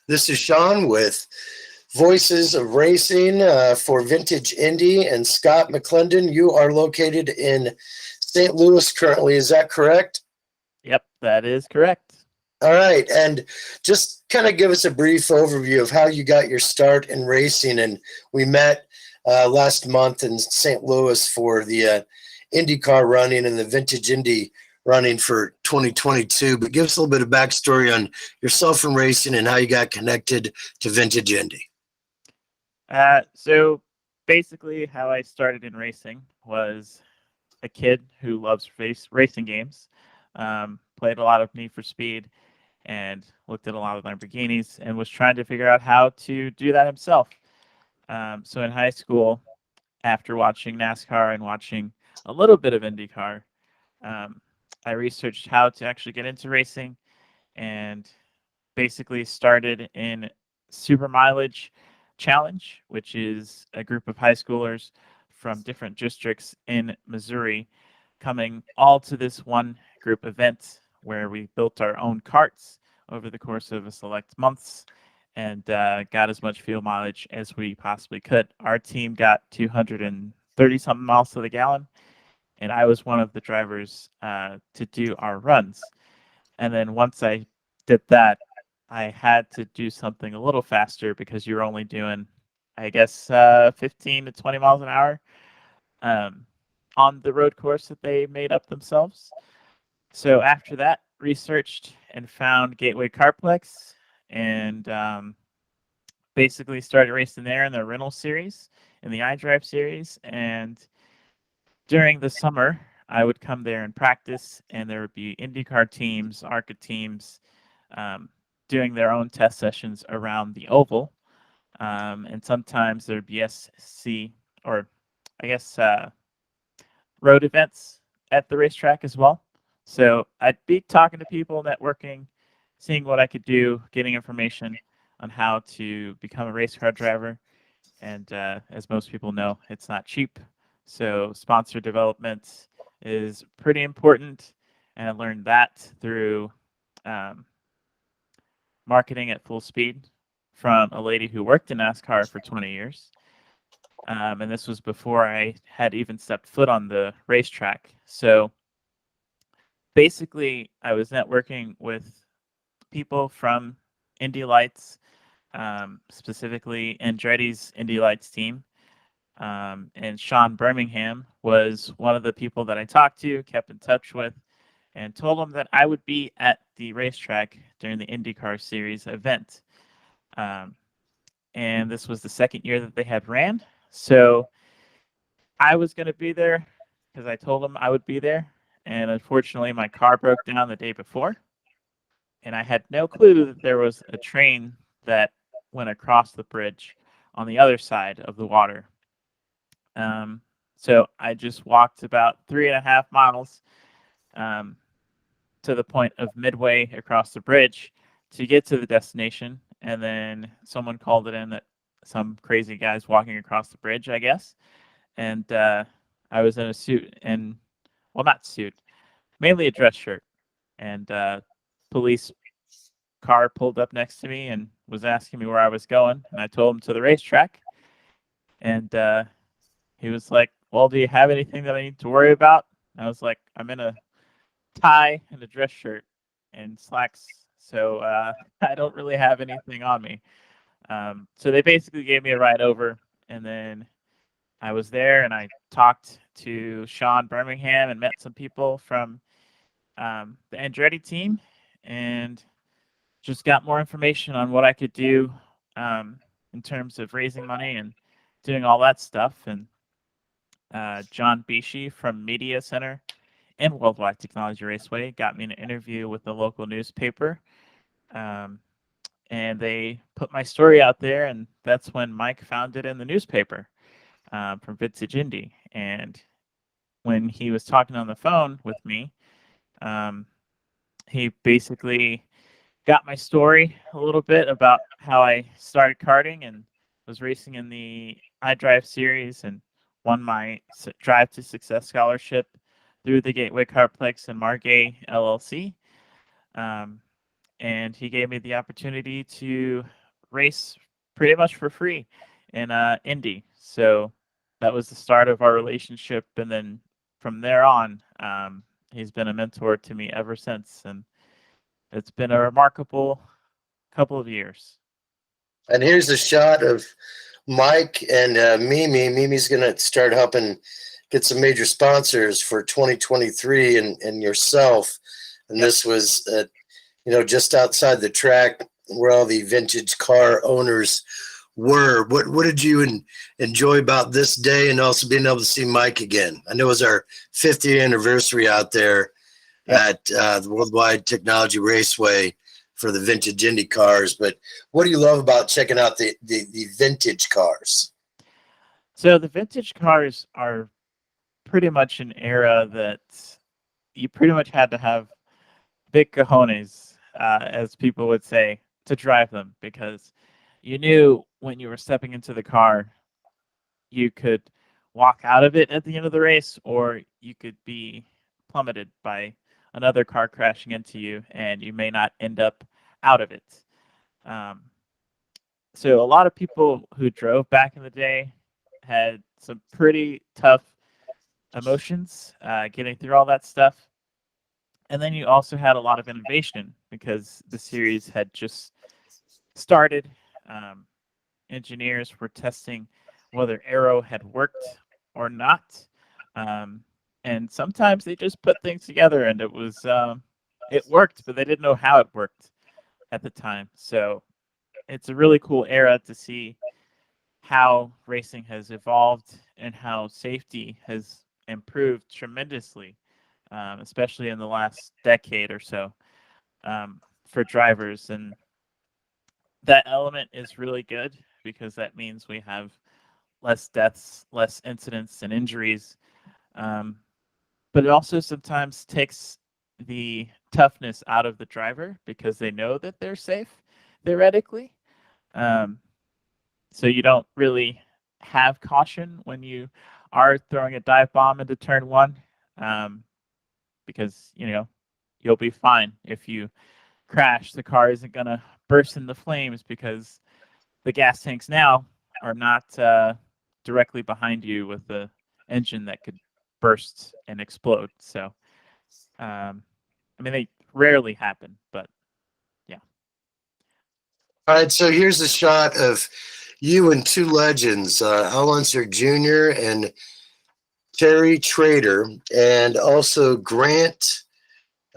This is Sean with Voices of Racing for Vintage Indy and Scottmcclendon. You are located in St. Louis currently. Is that correct? Yep, that is correct. All right. And just kind of give us a brief overview of how you got your start in racing. And we met last month in St. Louis for the Indycar running and the Vintage Indy running for 2022. But give us a little bit of backstory on yourself in racing and how you got connected to Vintage Indy. So basically how I started in racing was a kid who loves racing games, played a lot of Need for Speed and looked at a lot of Lamborghinis and was trying to figure out how to do that himself. So in high school, after watching NASCAR and watching a little bit of IndyCar, I researched how to actually get into racing and basically started in Super Mileage Challenge, which is a group of high schoolers from different districts in Missouri coming all to this one group event where we built our own carts over the course of a select months and got as much fuel mileage as we possibly could. Our team got 230 something miles to the gallon, and I was one of the drivers to do our runs. And then once I did that, I had to do something a little faster because you're only doing, I guess, 15 to 20 miles an hour on the road course that they made up themselves. So after that, researched and found Gatewaykartplex and basically started racing there in the rental series, in the Idrive series. And during the summer, I would come there and practice, and there would be IndyCar teams, ARCA teams, doing their own test sessions around the oval. And sometimes there'd be SC, or I guess road events at the racetrack as well. So I'd be talking to people, networking, seeing what I could do, getting information on how to become a race car driver. And as most people know, it's not cheap. So sponsor development is pretty important. And I learned that through marketing at full speed from a lady who worked in NASCAR for 20 years. And this was before I had even stepped foot on the racetrack. So basically, I was networking with people from Indy Lights, specifically Andretti's Indy Lights team. And Sean Birmingham was one of the people that I talked to, kept in touch with, and told him that I would be at the racetrack during the IndyCar Series event. And this was the second year that they had ran. So I was going to be there because I told them I would be there. And unfortunately, my car broke down the day before. And I had no clue that there was a train that went across the bridge on the other side of the water. So I just walked about 3.5 miles to the point of midway across the bridge to get to the destination. And then someone called it in that some crazy guy's walking across the bridge, I guess. And I was in a suit and, well, not suit, mainly a dress shirt. And police car pulled up next to me and was asking me where I was going. And I told him to the racetrack. And he was like, well, do you have anything that I need to worry about? And I was like, I'm in a tie and a dress shirt and slacks. So I don't really have anything on me. So they basically gave me a ride over. And then I was there and I talked to Sean Birmingham and met some people from the Andretti team and just got more information on what I could do in terms of raising money and doing all that stuff. And John Bishi from Media Center and WWT Raceway got me an interview with the local newspaper. And they put my story out there, and that's when Mike found it in the newspaper from Vintage Indy. And when he was talking on the phone with me, he basically got my story a little bit about how I started karting and was racing in the Idrive series and won my Drive to Success scholarship through the Gatewaykartplex and Margay LLC. and he gave me the opportunity to race pretty much for free in Indy. So that was the start of our relationship, and then from there on, he's been a mentor to me ever since, and it's been a remarkable couple of years. And here's a shot of Mike and Mimi. Mimi's going to start helping get some major sponsors for 2023 and yourself. And this was, just outside the track where all the vintage car owners were. What did you enjoy about this day, and also being able to see Mike again? I know it was our 50th anniversary out there at the Worldwide Technology Raceway for the vintage Indy cars, but what do you love about checking out the vintage cars? So the vintage cars are pretty much an era that you pretty much had to have big cojones, as people would say, to drive them, because you knew when you were stepping into the car, you could walk out of it at the end of the race, or you could be plummeted by another car crashing into you, and you may not end up out of it. So a lot of people who drove back in the day had some pretty tough emotions getting through all that stuff. And then you also had a lot of innovation because the series had just started. Engineers were testing whether aero had worked or not. And sometimes they just put things together and it worked, but they didn't know how it worked at the time. So it's a really cool era to see how racing has evolved and how safety has improved tremendously, especially in the last decade or so, for drivers. And that element is really good because that means we have less deaths, less incidents and injuries. But it also sometimes takes the toughness out of the driver because they know that they're safe, theoretically. So you don't really have caution when you are throwing a dive bomb into turn one, because you'll be fine. If you crash, the car isn't gonna burst into flames because the gas tanks now are not directly behind you with the engine that could burst and explode. So, they rarely happen, but yeah. All right, so here's a shot of you and two legends, Al Unser Jr. and Terry Trader, and also Grant.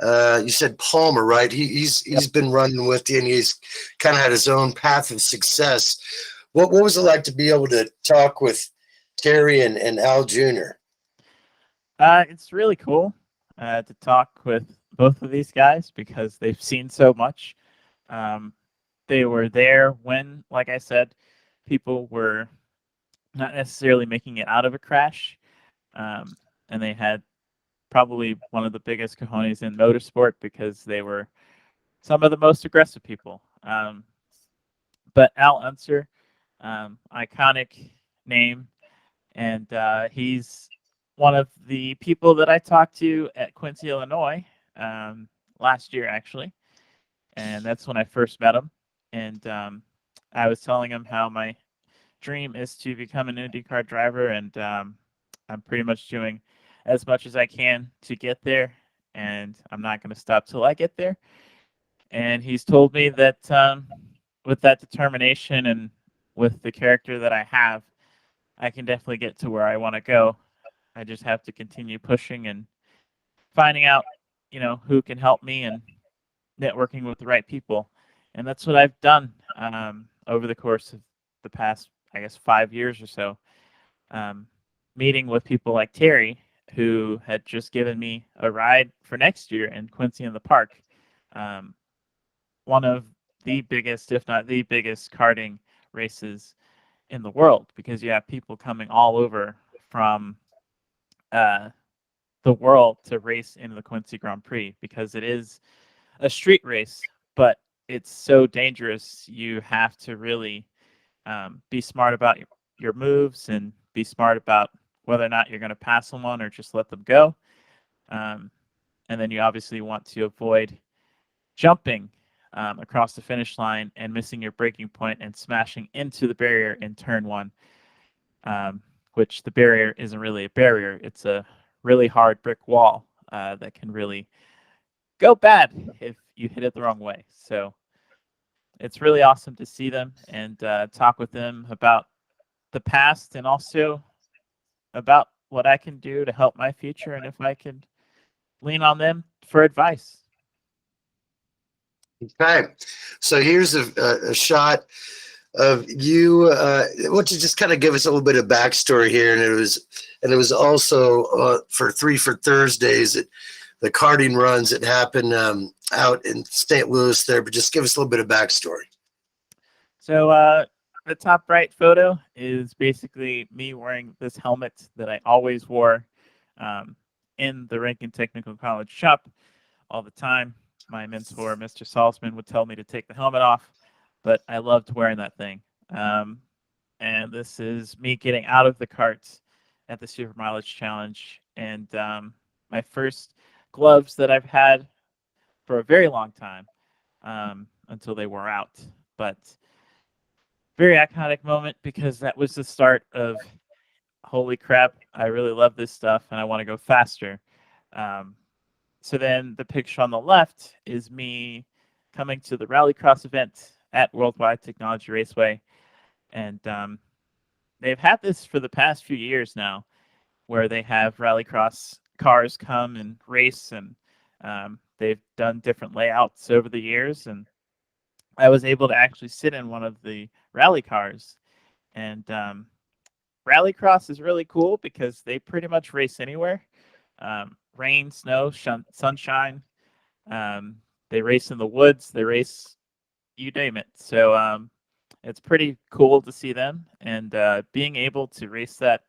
You said Palmer, right? He's been running with you, and he's kind of had his own path of success. What was it like to be able to talk with Terry and Al Jr.? It's really cool to talk with both of these guys because they've seen so much. They were there when, like I said, people were not necessarily making it out of a crash, and they had probably one of the biggest cojones in motorsport because they were some of the most aggressive people. But Al Unser, iconic name, and he's one of the people that I talked to at Quincy, Illinois, last year, actually. And that's when I first met him. And I was telling him how my dream is to become an IndyCar driver, and I'm pretty much doing as much as I can to get there, and I'm not going to stop till I get there. And he's told me that with that determination and with the character that I have, I can definitely get to where I want to go. I just have to continue pushing and finding out, who can help me and networking with the right people. And that's what I've done over the course of the past, 5 years or so. Meeting with people like Terry, who had just given me a ride for next year in Quincy in the Park. One of the biggest, if not the biggest, karting races in the world, because you have people coming all over from the world to race in the Quincy Grand Prix, because it is a street race, but it's so dangerous. You have to really be smart about your moves and be smart about whether or not you're going to pass someone or just let them go. And then you obviously want to avoid jumping across the finish line and missing your braking point and smashing into the barrier in turn one, which the barrier isn't really a barrier. It's a really hard brick wall that can really go bad if you hit it the wrong way. So it's really awesome to see them and talk with them about the past and also about what I can do to help my future and if I can lean on them for advice. Okay, so here's a shot of you. Why don't you just kind of give us a little bit of backstory here? And it was also for 3 for Thursdays at the karting runs that happen out in St. Louis there. But just give us a little bit of backstory. So the top right photo is basically me wearing this helmet that I always wore in the Rankin Technical College shop all the time. My mentor, Mr. Salzman, would tell me to take the helmet off, but I loved wearing that thing. And this is me getting out of the karts at the Super Mileage Challenge, and my first gloves that I've had for a very long time until they wore out. But very iconic moment because that was the start of, holy crap, I really love this stuff and I want to go faster. So then the picture on the left is me coming to the Rallycross event at Worldwide Technology Raceway. And they've had this for the past few years now, where they have Rallycross cars come and race, and they've done different layouts over the years. And I was able to actually sit in one of the rally cars. And Rallycross is really cool because they pretty much race anywhere. Rain, snow, sunshine. They race in the woods. They race, you name it. So it's pretty cool to see them. And being able to race that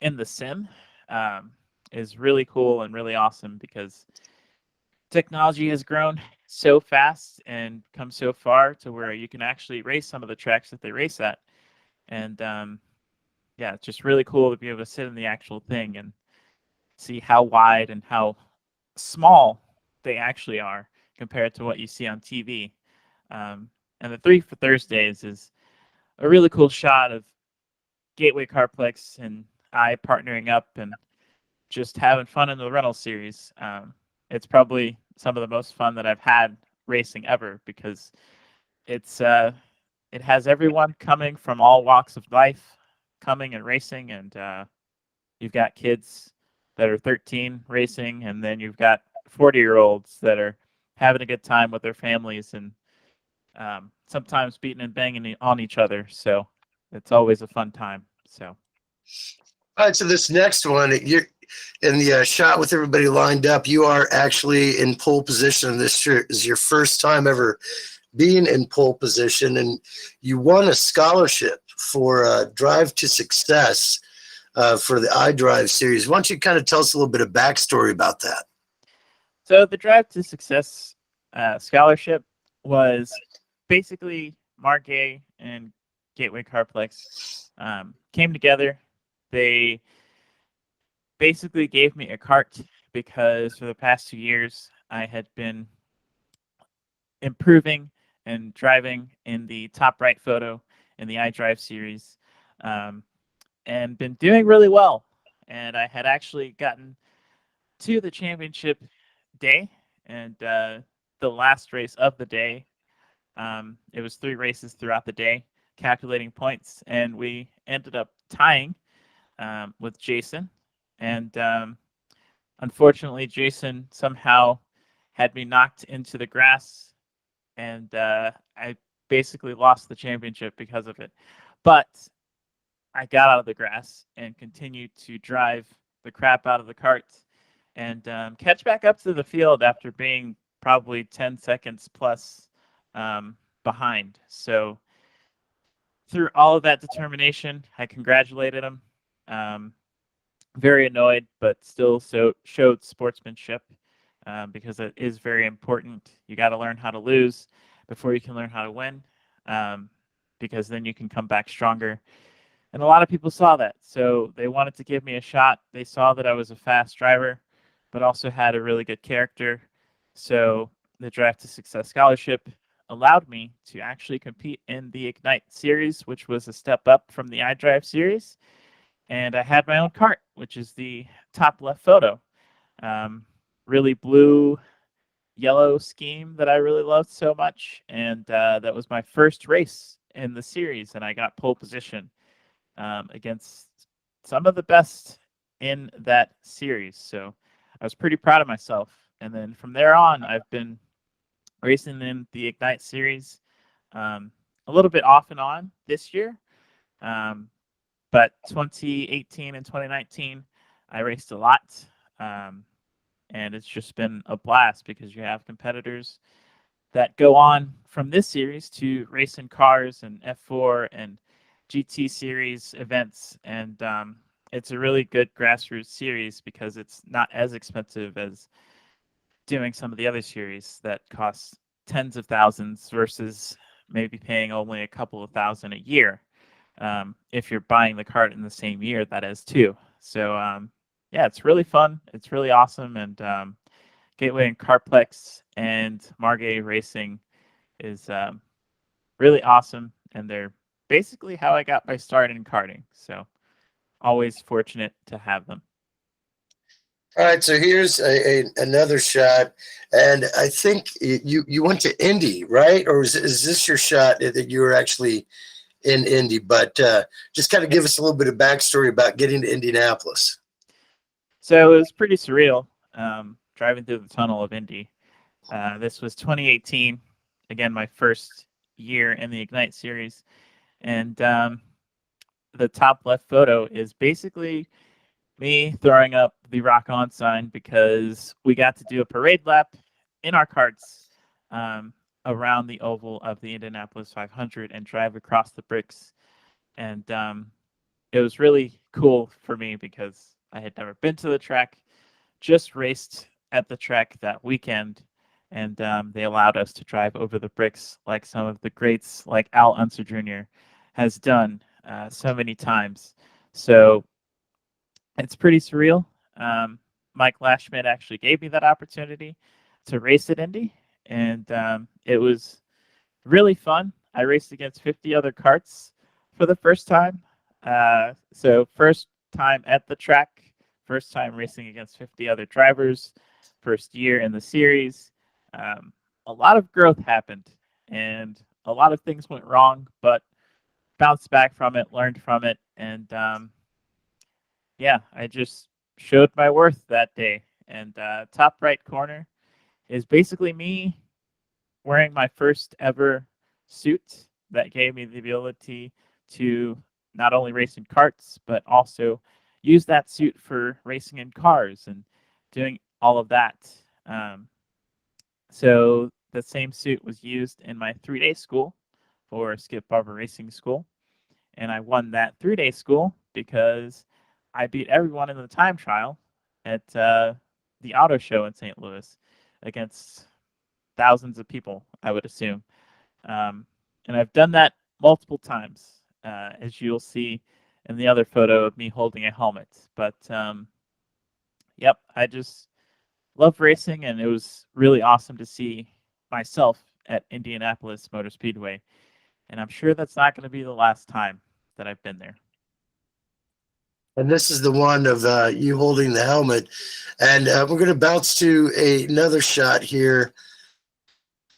in the sim is really cool and really awesome because technology has grown so fast and come so far to where you can actually race some of the tracks that they race at. And yeah, it's just really cool to be able to sit in the actual thing and see how wide and how small they actually are compared to what you see on TV. And the 3 for Thursdays is a really cool shot of Gatewaykartplex and I partnering up and just having fun in the rental series. It's probably some of the most fun that I've had racing ever because it's it has everyone coming from all walks of life coming and racing, and you've got kids that are 13 racing, and then you've got 40-year-olds that are having a good time with their families and sometimes beating and banging on each other. So it's always a fun time. So. All right, so this next one, you're in the shot with everybody lined up. You are actually in pole position. This is your first time ever being in pole position, and you won a scholarship for Drive to Success for the Idrive series. Why don't you kind of tell us a little bit of backstory about that? So the Drive to Success scholarship was basically Margay and Gatewaykartplex came together. They basically gave me a cart because for the past 2 years I had been improving and driving in the top right photo in the Idrive series and been doing really well. And I had actually gotten to the championship day and the last race of the day. It was 3 races throughout the day, calculating points, and we ended up tying with Jason. And unfortunately, Jason somehow had me knocked into the grass, and I basically lost the championship because of it. But I got out of the grass and continued to drive the crap out of the cart and catch back up to the field after being probably 10 seconds plus behind. So through all of that determination, I congratulated him. Very annoyed, but still showed sportsmanship because it is very important. You got to learn how to lose before you can learn how to win because then you can come back stronger. And a lot of people saw that. So they wanted to give me a shot. They saw that I was a fast driver, but also had a really good character. So the Drive to Success Scholarship allowed me to actually compete in the Ignite series, which was a step up from the Idrive series. And I had my own kart, which is the top left photo. Really blue, yellow scheme that I really loved so much. And that was my first race in the series, and I got pole position against some of the best in that series. So I was pretty proud of myself. And then from there on, I've been racing in the Ignite series a little bit off and on this year. But 2018 and 2019, I raced a lot. And it's just been a blast because you have competitors that go on from this series to race in cars and F4 and GT series events. And it's a really good grassroots series because it's not as expensive as doing some of the other series that cost tens of thousands versus maybe paying only a couple of thousand a year. If you're buying the kart in the same year, that is too. So yeah, it's really fun. It's really awesome. And Gateway and Kartplex and Margay Racing is really awesome. And they're basically how I got my start in karting. So always fortunate to have them. All right, so here's another shot, and I think you went to Indy, right? Or is this your shot that you were actually in Indy? But just kind of give us a little bit of backstory about getting to Indianapolis. So it was pretty surreal driving through the tunnel of Indy. This was 2018, again, my first year in the Ignite series. And the top left photo is basically me throwing up the rock on sign because we got to do a parade lap in our karts around the oval of the Indianapolis 500 and drive across the bricks. And it was really cool for me because I had never been to the track, just raced at the track that weekend. And they allowed us to drive over the bricks like some of the greats like Al Unser Jr. has done so many times. So it's pretty surreal. Mike Lashman actually gave me that opportunity to race at Indy, and it was really fun. I raced against 50 other karts for the first time. So first time at the track, first time racing against 50 other drivers, first year in the series. A lot of growth happened, and a lot of things went wrong, but bounced back from it, learned from it, and yeah, I just showed my worth that day. And top right corner is basically me wearing my first ever suit that gave me the ability to not only race in karts, but also use that suit for racing in cars and doing all of that. So the same suit was used in my 3-day school for Skip Barber Racing School. And I won that 3-day school because I beat everyone in the time trial at the auto show in St. Louis against thousands of people, I would assume. And I've done that multiple times, as you'll see in the other photo of me holding a helmet. But yep, I just love racing, and it was really awesome to see myself at Indianapolis Motor Speedway. And I'm sure that's not going to be the last time that I've been there. And this is the one of you holding the helmet. And we're going to bounce to another shot here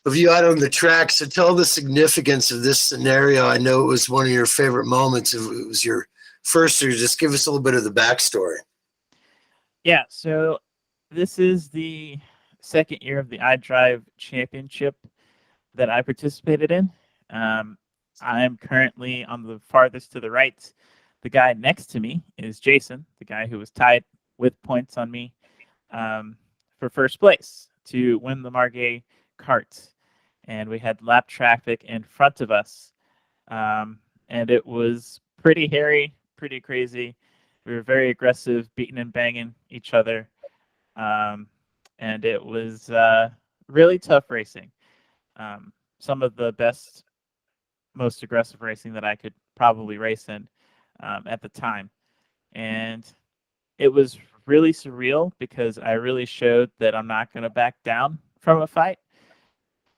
of you out on the track. So tell the significance of this scenario. I know it was one of your favorite moments. It was your first year. Just give us a little bit of the backstory. Yeah, so this is the second year of the Idrive Championship that I participated in. I'm currently on the farthest to the right. The guy next to me is Jason, the guy who was tied with points on me for first place to win the Margay kart. And we had lap traffic in front of us. And it was pretty hairy, pretty crazy. We were very aggressive, beating and banging each other. And it was really tough racing. Some of the best, most aggressive racing that I could probably race in at the time. And it was really surreal because I really showed that I'm not going to back down from a fight.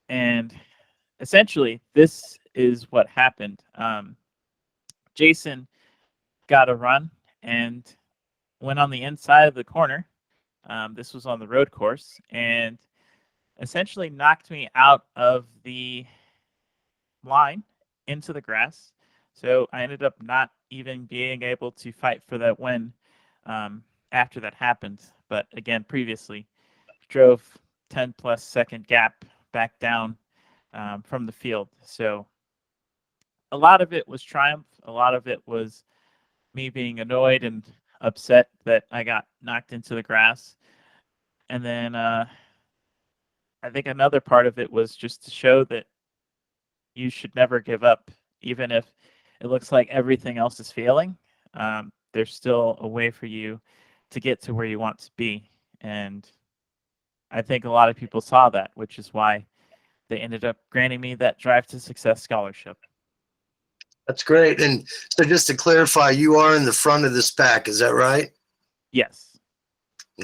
And essentially, this is what happened. Jason got a run and went on the inside of the corner. This was on the road course, and essentially knocked me out of the line into the grass. So I ended up not even being able to fight for that win after that happened. But again, previously drove 10 plus second gap back down from the field. So a lot of it was triumph. A lot of it was me being annoyed and upset that I got knocked into the grass. And then I think another part of it was just to show that you should never give up, even if it looks like everything else is failing. There's still a way for you to get to where you want to be. And I think a lot of people saw that, which is why they ended up granting me that Drive to Success scholarship. That's great. And so just to clarify, you are in the front of this pack, is that right? Yes.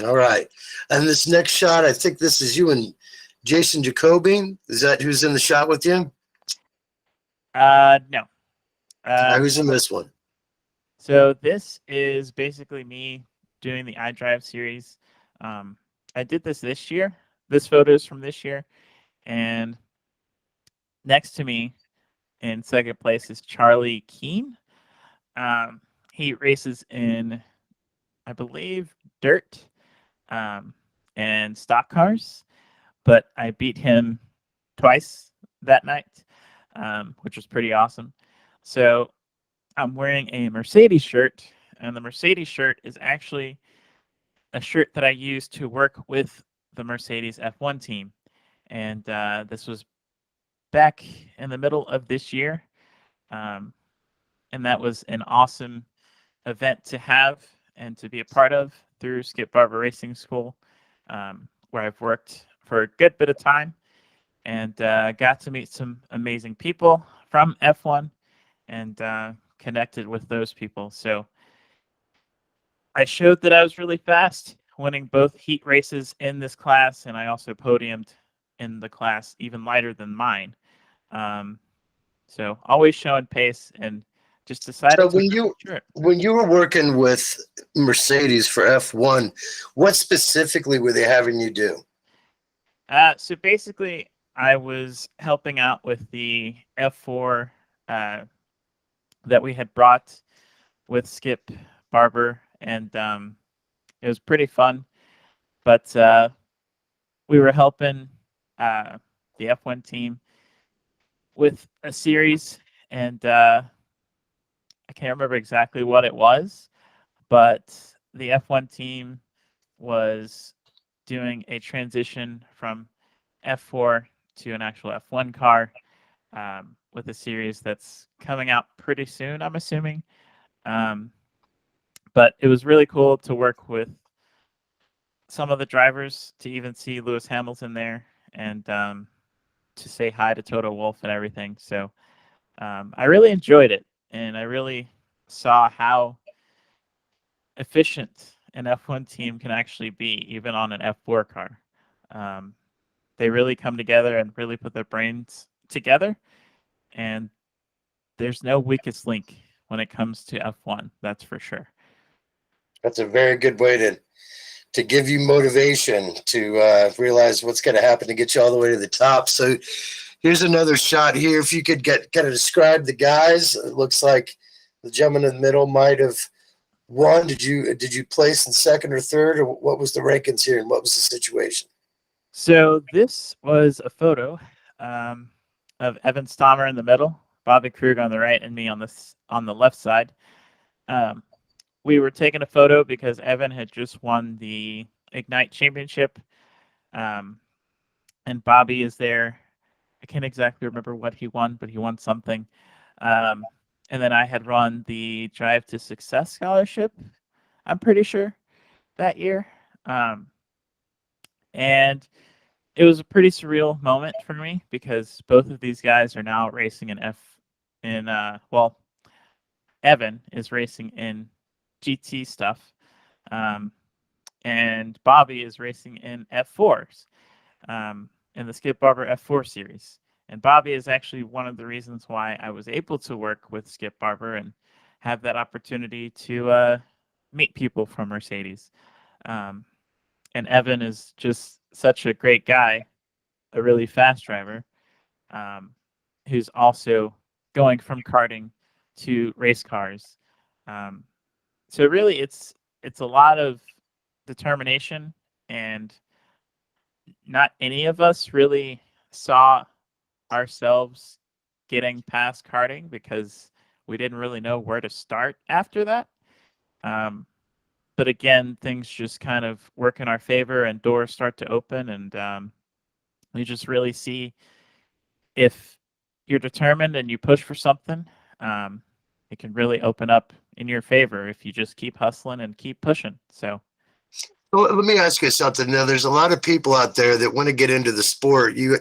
All right. And this next shot, I think this is you and Jason Jacoby. Is that who's in the shot with you? No. Who's in this one? So this is basically me doing the Idrive series. I did this year. This photo is from this year. And next to me in second place is Charlie Keene. He races in, I believe, dirt and stock cars, but I beat him twice that night, which was pretty awesome. So I'm wearing a Mercedes shirt, and the Mercedes shirt is actually a shirt that I used to work with the Mercedes F1 team. And this was back in the middle of this year. And that was an awesome event to have and to be a part of through Skip Barber Racing School, where I've worked for a good bit of time and got to meet some amazing people from F1 and connected with those people. So I showed that I was really fast, winning both heat races in this class, and I also podiumed in the class even lighter than mine. So always showing pace, and just decided So to when you were working with Mercedes for F1, what specifically were they having you do? So basically, I was helping out with the F4 that we had brought with Skip Barber, and it was pretty fun. But we were helping the F1 team with a series, and I can't remember exactly what it was, but the F1 team was doing a transition from F4 to an actual F1 car with a series that's coming out pretty soon, I'm assuming. But it was really cool to work with some of the drivers, to even see Lewis Hamilton there, and to say hi to Toto Wolff and everything. So I really enjoyed it, and I really saw how efficient an F1 team can actually be, even on an F4 car. They really come together and really put their brains together, and there's no weakest link when it comes to F1, that's for sure. That's a very good way to give you motivation to realize what's going to happen to get you all the way to the top. So here's another shot here. If you could kind of describe the guys, it looks like the gentleman in the middle might have won. Did you place in second or third, or what was the rankings here, and what was the situation? So this was a photo of Evan Stommer in the middle, Bobby Krug on the right, and me on the left side. We were taking a photo because Evan had just won the Ignite Championship, and Bobby is there. I can't exactly remember what he won, but he won something. And then I had run the Drive to Success scholarship, I'm pretty sure, that year. And it was a pretty surreal moment for me because both of these guys are now racing Evan is racing in GT stuff, and Bobby is racing in F4s, in the Skip Barber F4 series. And Bobby is actually one of the reasons why I was able to work with Skip Barber and have that opportunity to meet people from Mercedes. And Evan is just such a great guy, a really fast driver, who's also going from karting to race cars. So really, it's a lot of determination, and not any of us really saw ourselves getting past karting because we didn't really know where to start after that. But again, things just kind of work in our favor and doors start to open, and we just really see if you're determined and you push for something, it can really open up in your favor if you just keep hustling and keep pushing. So, Well, let me ask you something. Now, there's a lot of people out there that want to get into the sport. You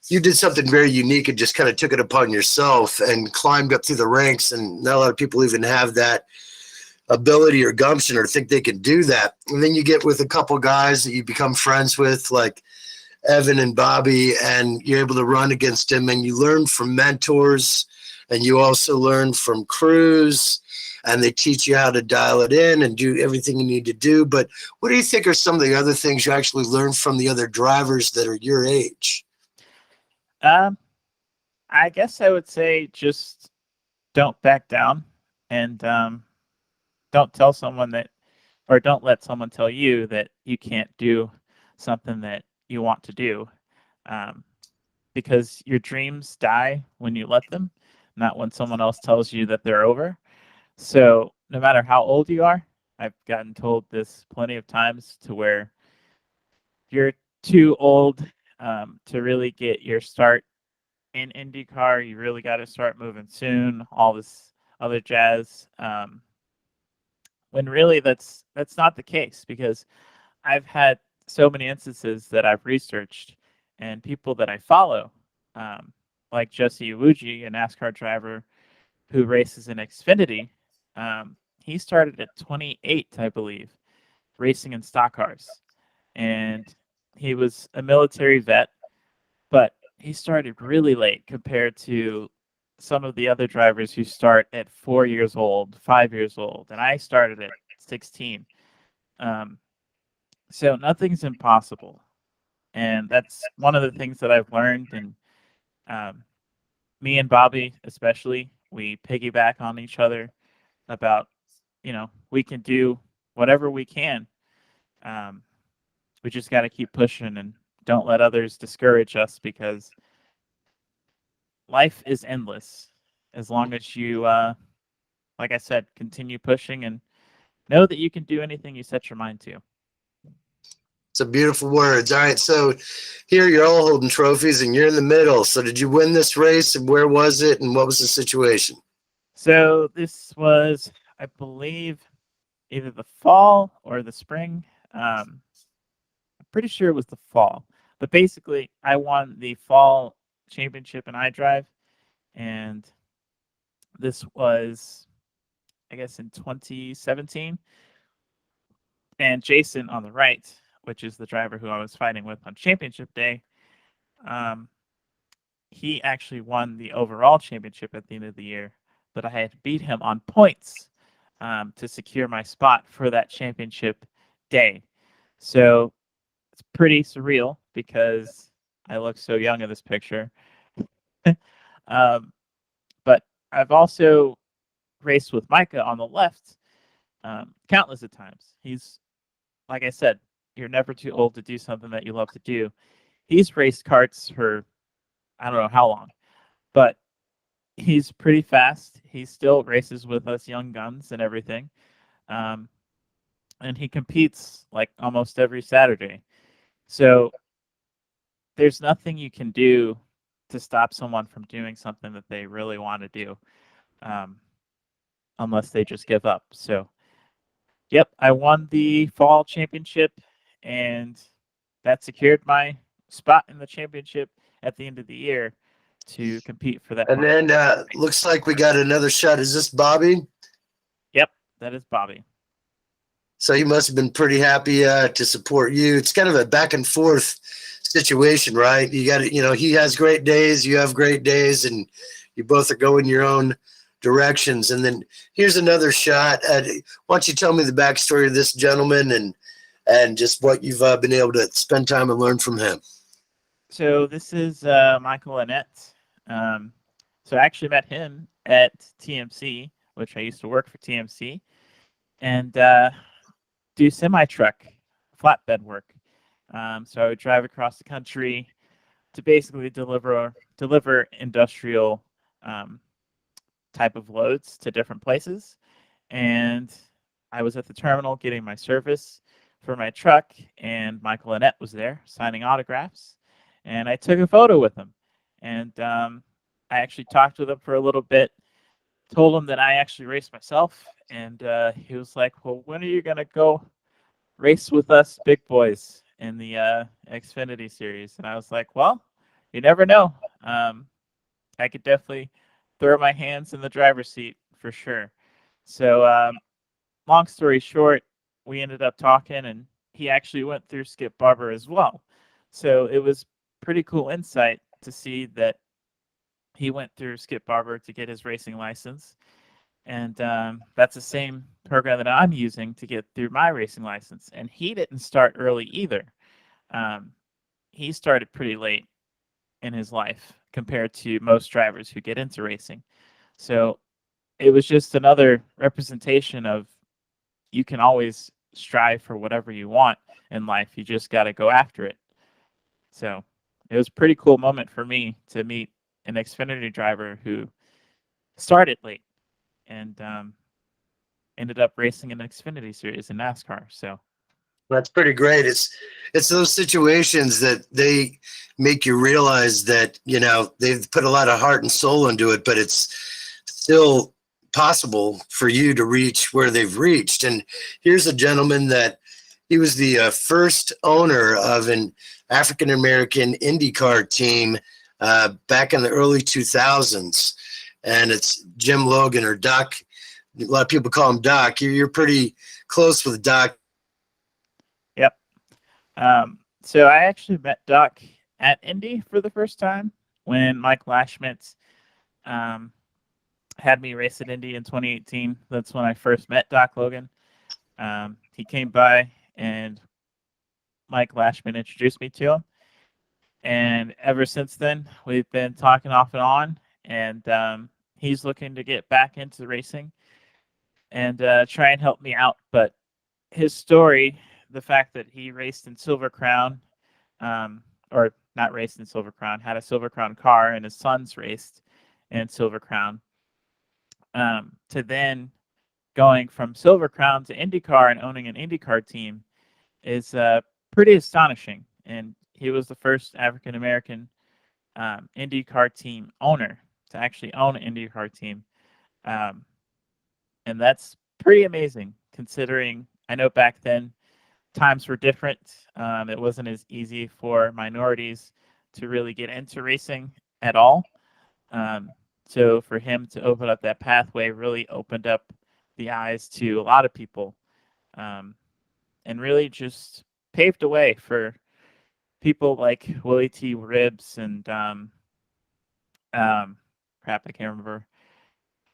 did something very unique and just kind of took it upon yourself and climbed up through the ranks. And not a lot of people even have that ability or gumption or think they can do that. And then you get with a couple guys that you become friends with, like Evan and Bobby, and you're able to run against them, and you learn from mentors, and you also learn from crews, and they teach you how to dial it in and do everything you need to do. But what do you think are some of the other things you actually learn from the other drivers that are your age? I guess I would say just don't back down, and don't tell someone that, or don't let someone tell you that you can't do something that you want to do, because your dreams die when you let them, not when someone else tells you that they're over. So no matter how old you are, I've gotten told this plenty of times, to where you're too old to really get your start in IndyCar. You really got to start moving soon. All this other jazz. When really that's not the case, because I've had so many instances that I've researched, and people that I follow, like Jesse Iwuji, a NASCAR driver who races in Xfinity. He started at 28, I believe, racing in stock cars, and he was a military vet, but he started really late compared to some of the other drivers who start at 4 years old, 5 years old, and I started at 16. So nothing's impossible, and that's one of the things that I've learned. And me and Bobby, especially, we piggyback on each other about, we can do whatever we can. We just got to keep pushing and don't let others discourage us, because life is endless as long as you, like I said, continue pushing and know that you can do anything you set your mind to. It's a beautiful words. All right, so here you're all holding trophies and you're in the middle. So did you win this race, and where was it, and what was the situation? So this was, I believe, either the fall or the spring. I'm pretty sure it was the fall. But basically, I won the fall championship in Idrive, and this was, I guess, in 2017. And Jason on the right, which is the driver who I was fighting with on championship day, he actually won the overall championship at the end of the year, but I had to beat him on points to secure my spot for that championship day. So it's pretty surreal because I look so young in this picture. But I've also raced with Micah on the left countless of times. He's, like I said, you're never too old to do something that you love to do. He's raced karts for I don't know how long, but he's pretty fast. He still races with us young guns and everything. And he competes like almost every Saturday. So there's nothing you can do to stop someone from doing something that they really want to do, unless they just give up. So, yep, I won the fall championship, and that secured my spot in the championship at the end of the year to compete for that. And then looks like we got another shot. Is this Bobby? Yep, that is Bobby. So he must have been pretty happy to support you. It's kind of a back and forth situation, right? You got to, he has great days, you have great days, and you both are going your own directions. And then here's another shot at, why don't you tell me the backstory of this gentleman and just what you've been able to spend time and learn from him. So this is Michael Annette. So I actually met him at TMC, which I used to work for TMC, and do semi-truck flatbed work. So I would drive across the country to basically deliver industrial type of loads to different places. And I was at the terminal getting my service for my truck, and Michael Annette was there signing autographs. And I took a photo with him. And I actually talked with him for a little bit, told him that I actually raced myself. And he was like, well, when are you going to go race with us big boys in the Xfinity series? And I was like, well, you never know. I could definitely throw my hands in the driver's seat for sure. So long story short, we ended up talking, and he actually went through Skip Barber as well. So it was pretty cool insight to see that he went through Skip Barber to get his racing license. And that's the same program that I'm using to get through my racing license. And he didn't start early either. He started pretty late in his life compared to most drivers who get into racing. So it was just another representation of you can always strive for whatever you want in life. You just got to go after it. So it was a pretty cool moment for me to meet an Xfinity driver who started late and ended up racing an Xfinity series in NASCAR. So that's pretty great. It's those situations that they make you realize that, they've put a lot of heart and soul into it, but it's still possible for you to reach where they've reached. And here's a gentleman that he was the first owner of an African-American IndyCar team back in the early 2000s. And it's Jim Logan, or Doc. A lot of people call him Doc. You're pretty close with Doc. Yep. So I actually met Doc at Indy for the first time when Mike Lashmitz had me race at Indy in 2018. That's when I first met Doc Logan. He came by, and Mike Lashman introduced me to him. And ever since then, we've been talking off and on. And he's looking to get back into racing and try and help me out. But his story, the fact that he raced in Silver Crown, or not raced in Silver Crown, had a Silver Crown car, and his sons raced in Silver Crown, to then going from Silver Crown to IndyCar and owning an IndyCar team is pretty astonishing. And he was the first African-American IndyCar team owner to actually own an IndyCar team. And that's pretty amazing, considering I know back then times were different. It wasn't as easy for minorities to really get into racing at all. So for him to open up that pathway really opened up the eyes to a lot of people, and really just paved the way for people like Willie T. Ribbs and crap, I can't remember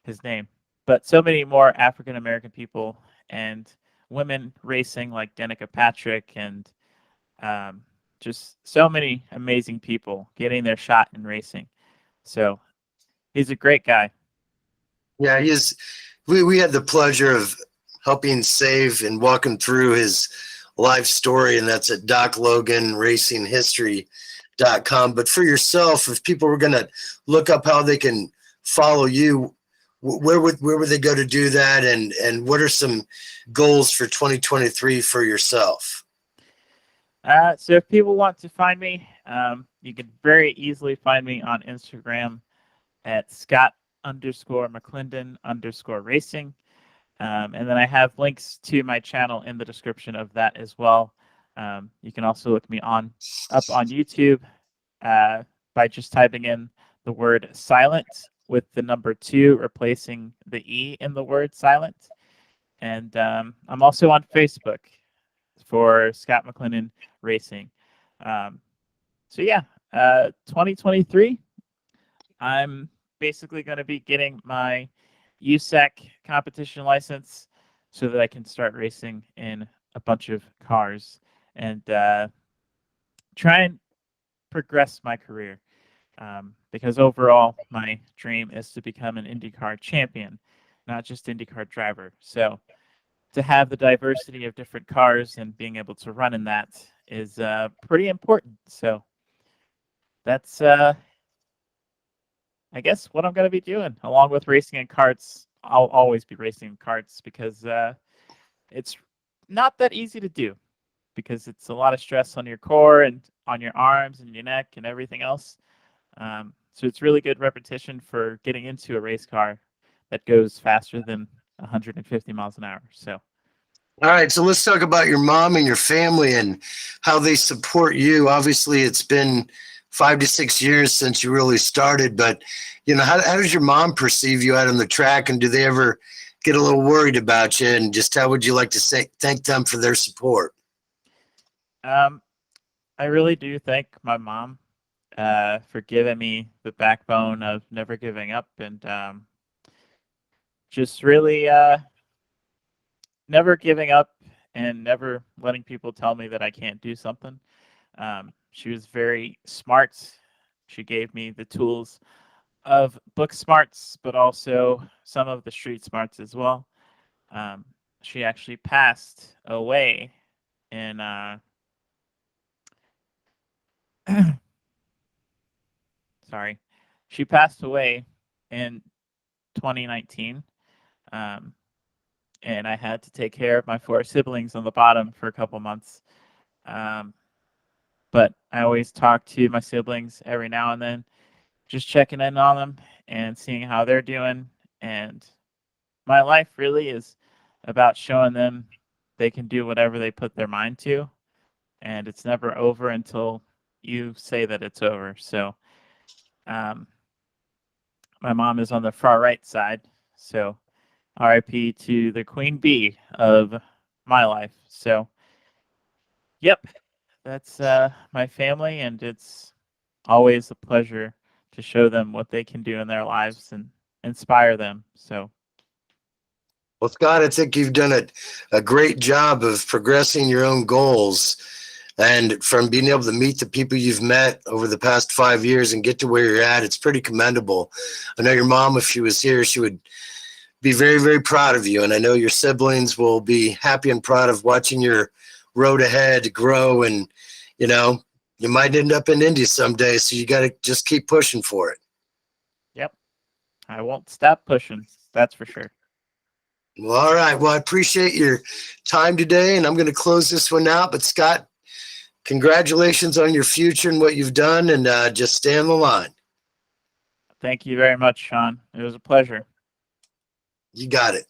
his name, but so many more African American people and women racing like Danica Patrick, and just so many amazing people getting their shot in racing. So he's a great guy. Yeah, he is. We had the pleasure of helping save and walk him through his life story, and that's at DocLoganRacingHistory.com. But for yourself, if people were going to look up how they can follow you, where would they go to do that, and what are some goals for 2023 for yourself? So if people want to find me, you can very easily find me on Instagram at Scott_McClendon_racing. And then I have links to my channel in the description of that as well. You can also look me up on YouTube by just typing in the word silent with the number 2 replacing the E in the word silent. And I'm also on Facebook for Scott McClendon Racing. yeah, 2023, I'm basically going to be getting my USAC competition license so that I can start racing in a bunch of cars and try and progress my career. Because overall, my dream is to become an IndyCar champion, not just IndyCar driver. So to have the diversity of different cars and being able to run in that is pretty important. So that's, I guess, what I'm going to be doing. Along with racing in karts, I'll always be racing in karts because it's not that easy to do, because it's a lot of stress on your core and on your arms and your neck and everything else. So it's really good repetition for getting into a race car that goes faster than 150 miles an hour. So, All right, so let's talk about your mom and your family and how they support you. Obviously, it's been 5 to 6 years since you really started, but how does your mom perceive you out on the track, and do they ever get a little worried about you? And just how would you like to say thank them for their support? I really do thank my mom for giving me the backbone of never giving up and just really never giving up and never letting people tell me that I can't do something. She was very smart. She gave me the tools of book smarts, but also some of the street smarts as well. She actually passed away in sorry, she passed away in 2019. And I had to take care of my 4 siblings on the bottom for a couple months. But I always talk to my siblings every now and then, just checking in on them and seeing how they're doing. And my life really is about showing them they can do whatever they put their mind to, and it's never over until you say that it's over. So my mom is on the far right side, so RIP to the queen bee of my life. So yep, that's my family, and it's always a pleasure to show them what they can do in their lives and inspire them. So, Well, Scott, I think you've done a great job of progressing your own goals, and from being able to meet the people you've met over the past 5 years and get to where you're at. It's pretty commendable. I know your mom, if she was here, she would be very, very proud of you. And I know your siblings will be happy and proud of watching your road ahead grow. And, you might end up in Indy someday. So you got to just keep pushing for it. yep, I won't stop pushing. That's for sure. Well, all right. Well, I appreciate your time today, and I'm going to close this one out. But Scott, congratulations on your future and what you've done, and just stay on the line. Thank you very much, Sean. It was a pleasure. You got it.